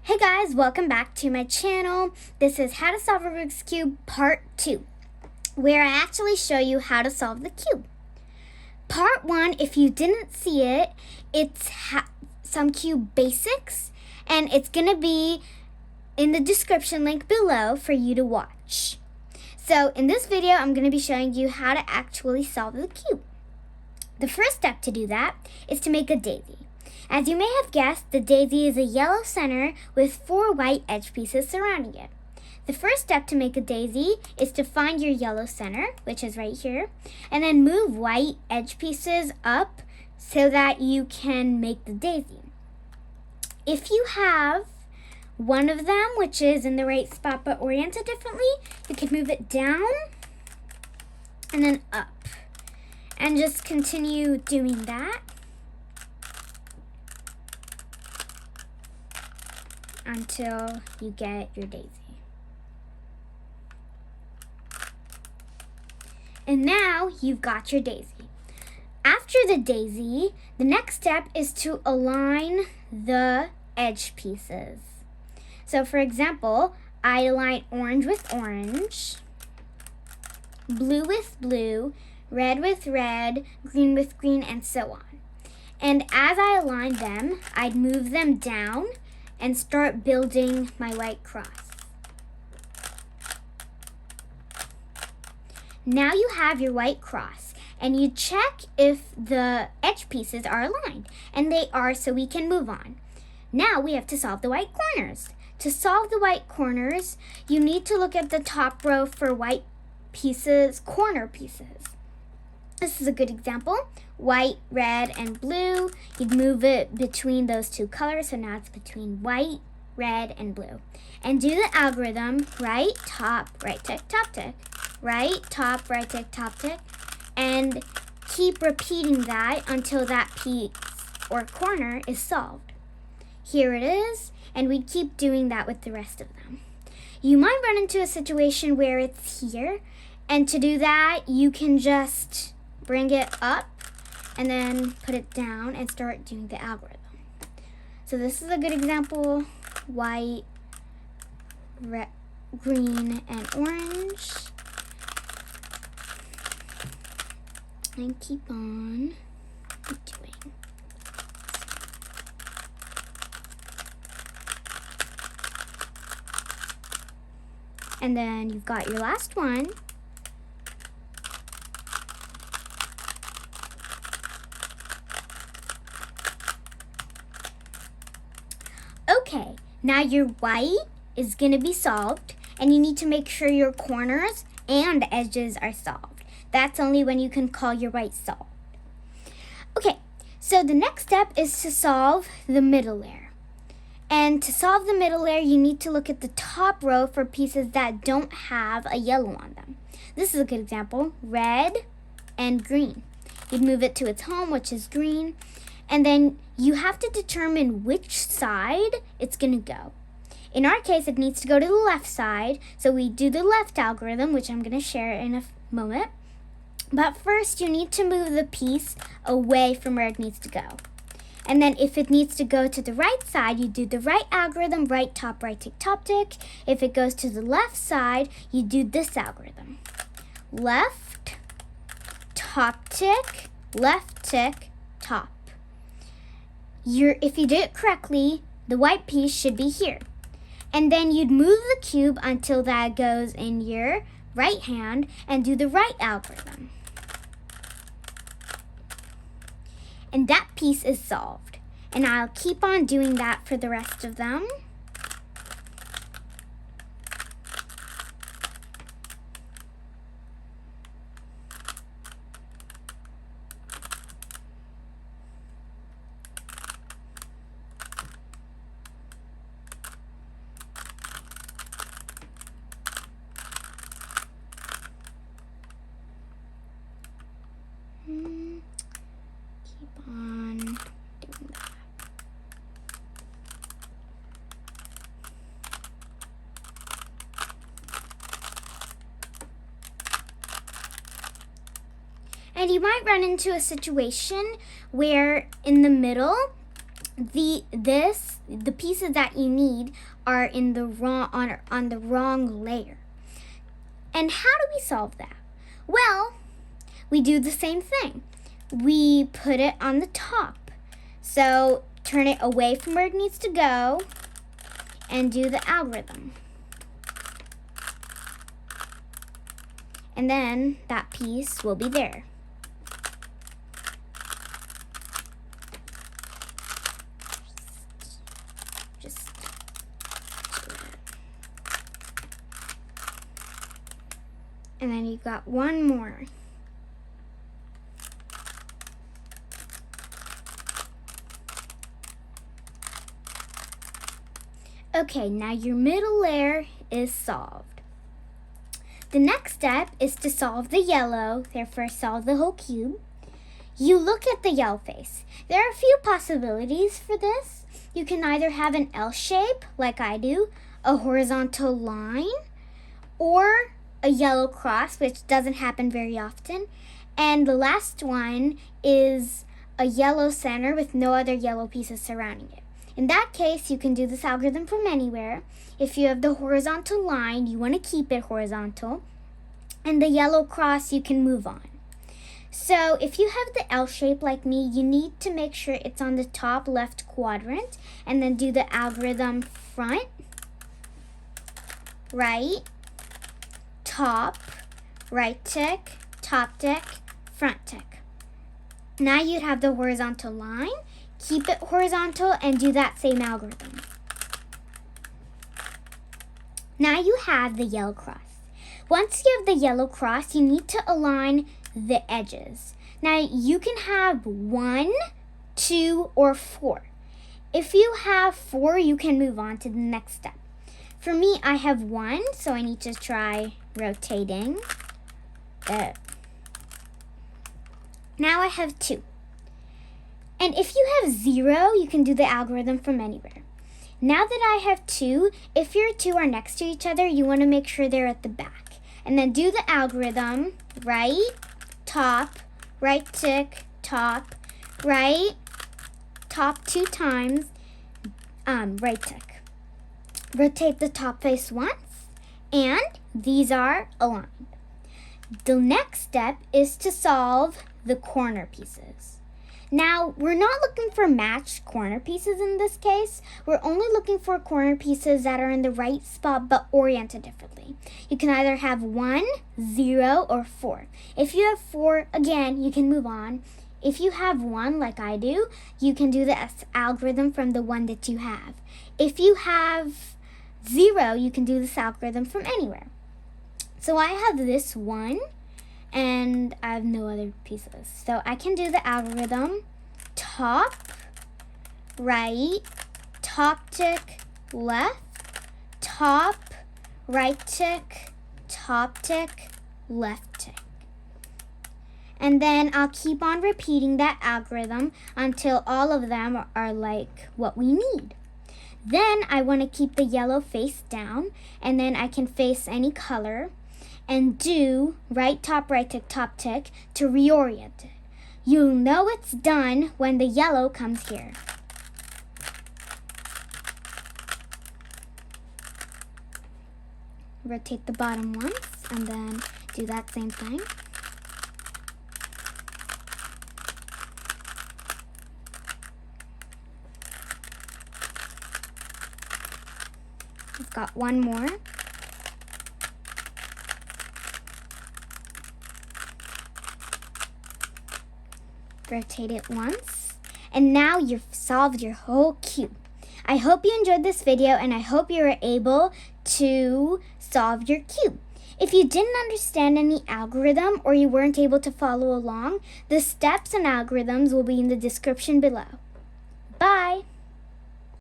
Hey guys, welcome back to my channel. This is How to Solve a Rubik's Cube Part 2, where I actually show you how to solve the cube. Part 1, if you didn't see it, it's some cube basics, and it's going to be in the description link below for you to watch. So in this video, I'm going to be showing you how to actually solve the cube. The first step to do that is to make a daisy. As you may have guessed, the daisy is a yellow center with 4 white edge pieces surrounding it. The first step to make a daisy is to find your yellow center, which is right here, and then move white edge pieces up so that you can make the daisy. If you have one of them, which is in the right spot but oriented differently, you can move it down and then up. And just continue doing that until you get your daisy. And now you've got your daisy. After the daisy, the next step is to align the edge pieces. So for example, I align orange with orange, blue with blue, red with red, green with green, and so on. And as I align them, I'd move them down and start building my white cross. Now you have your white cross, and you check if the edge pieces are aligned, and they are, so we can move on. Now we have to solve the white corners. To solve the white corners, you need to look at the top row for white pieces, corner pieces. This is a good example. White, red, and blue. You'd move it between those two colors, so now it's between white, red, and blue. And do the algorithm, right, top, right tick, top tick, right, top, right tick, top tick, and keep repeating that until that piece or corner is solved. Here it is, and we keep doing that with the rest of them. You might run into a situation where it's here, and to do that, you can just bring it up and then put it down and start doing the algorithm. So this is a good example: white, red, green, and orange. And keep on doing. And then you've got your last one. Okay, now your white is going to be solved, and you need to make sure your corners and edges are solved. That's only when you can call your white solved. Okay, so the next step is to solve the middle layer. And to solve the middle layer, you need to look at the top row for pieces that don't have a yellow on them. This is a good example: red and green. You'd move it to its home, which is green, and then you have to determine which side it's going to go. In our case, it needs to go to the left side, so we do the left algorithm, which I'm going to share in a moment. But first, you need to move the piece away from where it needs to go. And then if it needs to go to the right side, you do the right algorithm: right top, right tick, top tick. If it goes to the left side, you do this algorithm: left, top tick, left tick, top. If you do it correctly, the white piece should be here. And then you'd move the cube until that goes in your right hand and do the right algorithm. And that piece is solved. And I'll keep on doing that for the rest of them. Keep on doing that. And you might run into a situation where in the middle, this the pieces that you need are in the wrong on the wrong layer. And how do we solve that? Well, we do the same thing. We put it on the top. So turn it away from where it needs to go and do the algorithm. And then that piece will be there. Just do it. And then you've got one more. Okay, now your middle layer is solved. The next step is to solve the yellow, therefore solve the whole cube. You look at the yellow face. There are a few possibilities for this. You can either have an L shape, like I do, a horizontal line, or a yellow cross, which doesn't happen very often. And the last one is a yellow center with no other yellow pieces surrounding it. In that case, you can do this algorithm from anywhere. If you have the horizontal line, you want to keep it horizontal. And the yellow cross, you can move on. So if you have the L shape like me, you need to make sure it's on the top left quadrant. And then do the algorithm front, right, top, right tick, top tick, front tick. Now you'd have the horizontal line. Keep it horizontal and do that same algorithm. Now you have the yellow cross. Once you have the yellow cross, you need to align the edges. Now you can have 1, 2, or 4. If you have 4, you can move on to the next step. For me, I have 1, so I need to try rotating it. Now I have 2. And if you have 0, you can do the algorithm from anywhere. Now that I have 2, if your 2 are next to each other, you want to make sure they're at the back. And then do the algorithm, right, top, right tick, top, right, top 2 times, right tick. Rotate the top face once, and these are aligned. The next step is to solve the corner pieces. Now, we're not looking for matched corner pieces in this case. We're only looking for corner pieces that are in the right spot but oriented differently. You can either have 1, 0, or 4. If you have 4, again, you can move on. If you have 1, like I do, you can do the algorithm from the one that you have. If you have 0, you can do this algorithm from anywhere. So I have this one, and I have no other pieces. So I can do the algorithm top, right, top tick, left, top, right tick, top tick, left tick. And then I'll keep on repeating that algorithm until all of them are like what we need. Then I want to keep the yellow face down, and then I can face any color and do right tick, top tick to reorient it. You'll know it's done when the yellow comes here. Rotate the bottom once and then do that same thing. I've got one more. Rotate it once, and now you've solved your whole cube. I hope you enjoyed this video, and I hope you were able to solve your cube. If you didn't understand any algorithm or you weren't able to follow along, the steps and algorithms will be in the description below. Bye!